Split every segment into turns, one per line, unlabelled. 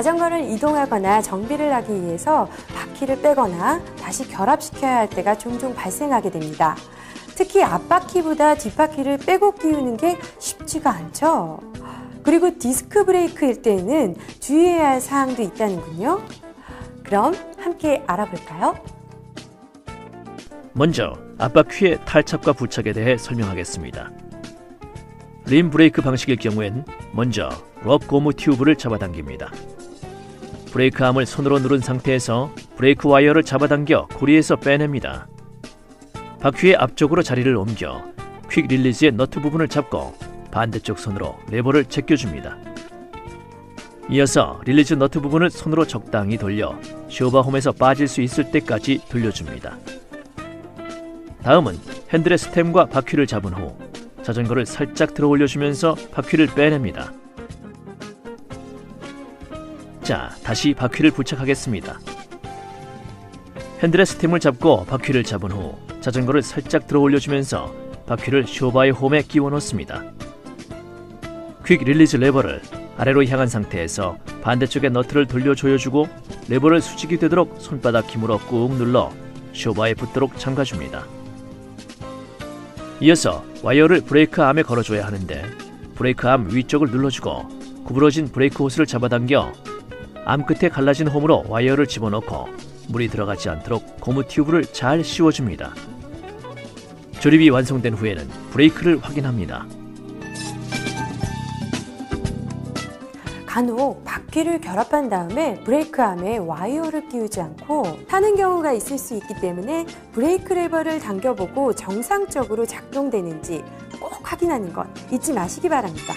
자전거를 이동하거나 정비를 하기 위해서 바퀴를 빼거나 다시 결합시켜야 할 때가 종종 발생하게 됩니다. 특히 앞바퀴보다 뒷바퀴를 빼고 끼우는 게 쉽지가 않죠. 그리고 디스크 브레이크일 때는 주의해야 할 사항도 있다는군요. 그럼 함께 알아볼까요?
먼저 앞바퀴의 탈착과 부착에 대해 설명하겠습니다. 림 브레이크 방식의 경우엔 먼저 럽 고무 튜브를 잡아당깁니다. 브레이크암을 손으로 누른 상태에서 브레이크 와이어를 잡아당겨 고리에서 빼냅니다. 바퀴의 앞쪽으로 자리를 옮겨 퀵 릴리즈의 너트 부분을 잡고 반대쪽 손으로 레버를 제껴줍니다. 이어서 릴리즈 너트 부분을 손으로 적당히 돌려 쇼바홈에서 빠질 수 있을 때까지 돌려줍니다. 다음은 핸들의 스템과 바퀴를 잡은 후 자전거를 살짝 들어 올려주면서 바퀴를 빼냅니다. 자, 다시 바퀴를 부착하겠습니다. 핸들의 스템을 잡고 바퀴를 잡은 후 자전거를 살짝 들어 올려주면서 바퀴를 쇼바의 홈에 끼워 넣습니다. 퀵 릴리즈 레버를 아래로 향한 상태에서 반대쪽의 너트를 돌려 조여주고 레버를 수직이 되도록 손바닥 힘으로 꾹 눌러 쇼바에 붙도록 잠가줍니다. 이어서 와이어를 브레이크암에 걸어줘야 하는데 브레이크암 위쪽을 눌러주고 구부러진 브레이크 호스를 잡아당겨 암 끝에 갈라진 홈으로 와이어를 집어넣고 물이 들어가지 않도록 고무 튜브를 잘 씌워줍니다. 조립이 완성된 후에는 브레이크를 확인합니다.
간혹 바퀴를 결합한 다음에 브레이크암에 와이어를 끼우지 않고 타는 경우가 있을 수 있기 때문에 브레이크 레버를 당겨보고 정상적으로 작동되는지 꼭 확인하는 것 잊지 마시기 바랍니다.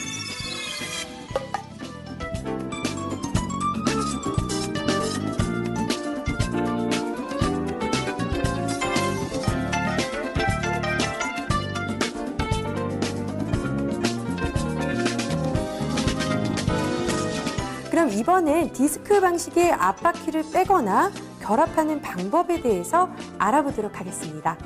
그럼 이번엔 디스크 방식의 앞바퀴를 빼거나 결합하는 방법에 대해서 알아보도록 하겠습니다.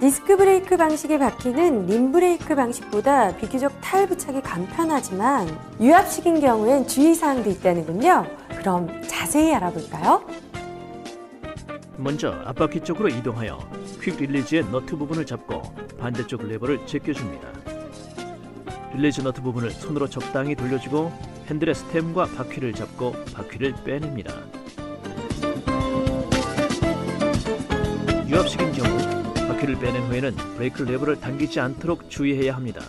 디스크 브레이크 방식의 바퀴는 림 브레이크 방식보다 비교적 타일 부착이 간편하지만 유압식인 경우엔 주의사항도 있다는군요. 그럼 자세히 알아볼까요?
먼저 앞바퀴 쪽으로 이동하여 퀵 릴리즈의 너트 부분을 잡고 반대쪽 레버를 제껴줍니다. 릴리즈 너트 부분을 손으로 적당히 돌려주고 핸들의 스템과 바퀴를 잡고 바퀴를 빼냅니다. 유압식인 경우 바퀴를 빼낸 후에는 브레이크 레버를 당기지 않도록 주의해야 합니다.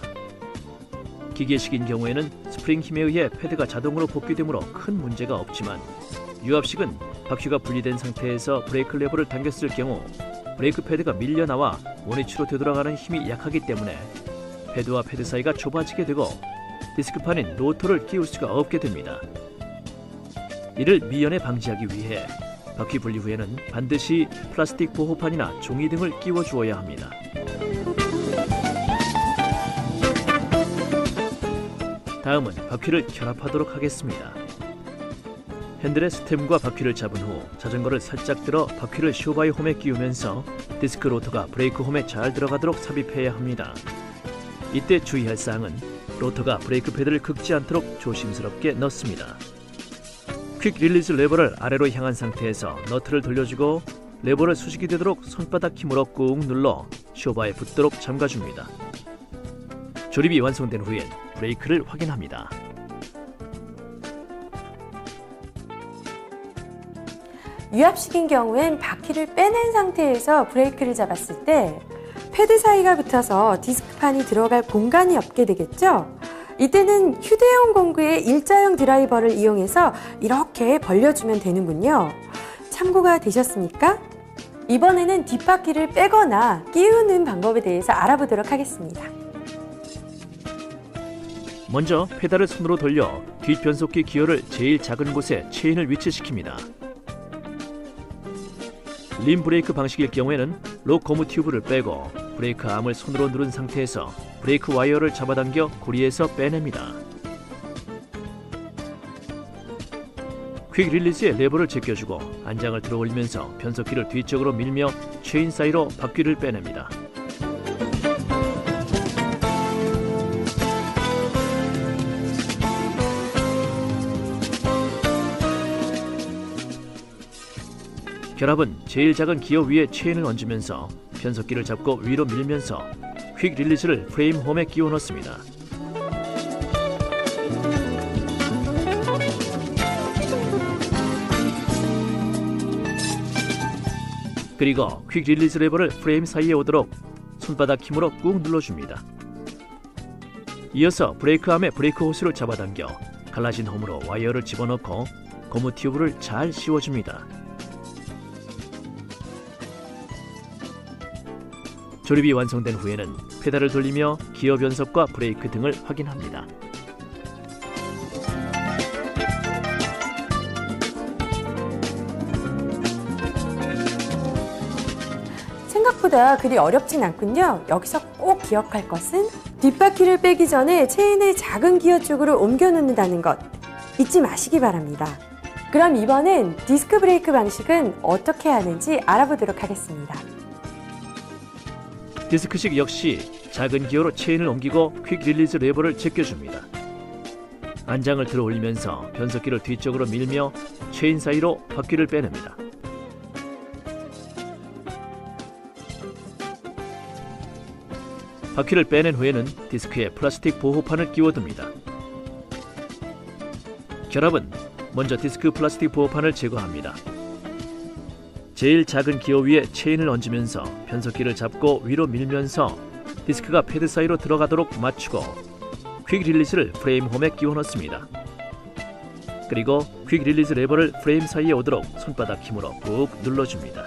기계식인 경우에는 스프링 힘에 의해 패드가 자동으로 복귀되므로 큰 문제가 없지만 유압식은 바퀴가 분리된 상태에서 브레이크 레버를 당겼을 경우 브레이크 패드가 밀려나와 원위치로 되돌아가는 힘이 약하기 때문에 패드와 패드 사이가 좁아지게 되고 디스크판인 로터를 끼울 수가 없게 됩니다. 이를 미연에 방지하기 위해 바퀴 분리 후에는 반드시 플라스틱 보호판이나 종이 등을 끼워 주어야 합니다. 다음은 바퀴를 결합하도록 하겠습니다. 핸들의 스템과 바퀴를 잡은 후 자전거를 살짝 들어 바퀴를 쇼바이 홈에 끼우면서 디스크 로터가 브레이크 홈에 잘 들어가도록 삽입해야 합니다. 이때 주의할 사항은 로터가 브레이크 패드를 긁지 않도록 조심스럽게 넣습니다. 퀵 릴리즈 레버를 아래로 향한 상태에서 너트를 돌려주고 레버를 수직이 되도록 손바닥 힘으로 꾹 눌러 쇼바에 붙도록 잠가줍니다. 조립이 완성된 후엔 브레이크를 확인합니다.
유압식인 경우엔 바퀴를 빼낸 상태에서 브레이크를 잡았을 때 패드 사이가 붙어서 디스크판이 들어갈 공간이 없게 되겠죠? 이때는 휴대용 공구의 일자형 드라이버를 이용해서 이렇게 벌려주면 되는군요. 참고가 되셨습니까? 이번에는 뒷바퀴를 빼거나 끼우는 방법에 대해서 알아보도록 하겠습니다.
먼저 페달을 손으로 돌려 뒷변속기 기어를 제일 작은 곳에 체인을 위치시킵니다. 림 브레이크 방식일 경우에는 록 고무 튜브를 빼고 브레이크 암을 손으로 누른 상태에서 브레이크 와이어를 잡아당겨 고리에서 빼냅니다. 퀵 릴리즈에 레버를 제껴주고 안장을 들어 올리면서 변속기를 뒤쪽으로 밀며 체인 사이로 바퀴를 빼냅니다. 결합은 제일 작은 기어 위에 체인을 얹으면서 변속기를 잡고 위로 밀면서 퀵 릴리즈를 프레임 홈에 끼워 넣습니다. 그리고 퀵 릴리즈 레버를 프레임 사이에 오도록 손바닥 힘으로 꾹 눌러줍니다. 이어서 브레이크암에 브레이크 호스를 잡아당겨 갈라진 홈으로 와이어를 집어넣고 고무 튜브를 잘 씌워줍니다. 조립이 완성된 후에는 페달을 돌리며 기어 변속과 브레이크 등을 확인합니다.
생각보다 그리 어렵진 않군요. 여기서 꼭 기억할 것은 뒷바퀴를 빼기 전에 체인을 작은 기어 쪽으로 옮겨 놓는다는 것 잊지 마시기 바랍니다. 그럼 이번엔 디스크 브레이크 방식은 어떻게 하는지 알아보도록 하겠습니다.
디스크식 역시 작은 기어로 체인을 옮기고 퀵 릴리즈 레버를 제껴줍니다. 안장을 들어 올리면서 변속기를 뒤쪽으로 밀며 체인 사이로 바퀴를 빼냅니다. 바퀴를 빼낸 후에는 디스크에 플라스틱 보호판을 끼워둡니다. 결합은 먼저 디스크 플라스틱 보호판을 제거합니다. 제일 작은 기어 위에 체인을 얹으면서 변속기를 잡고 위로 밀면서 디스크가 패드 사이로 들어가도록 맞추고 퀵 릴리즈를 프레임 홈에 끼워 넣습니다. 그리고 퀵 릴리즈 레버를 프레임 사이에 오도록 손바닥 힘으로 꾹 눌러줍니다.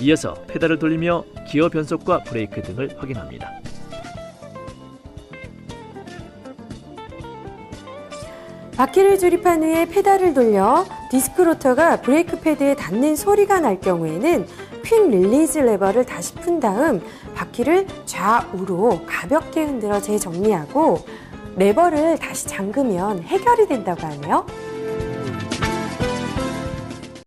이어서 페달을 돌리며 기어 변속과 브레이크 등을 확인합니다.
바퀴를 조립한 후에 페달을 돌려 디스크 로터가 브레이크 패드에 닿는 소리가 날 경우에는 퀵 릴리즈 레버를 다시 푼 다음 바퀴를 좌우로 가볍게 흔들어 재정리하고 레버를 다시 잠그면 해결이 된다고 하네요.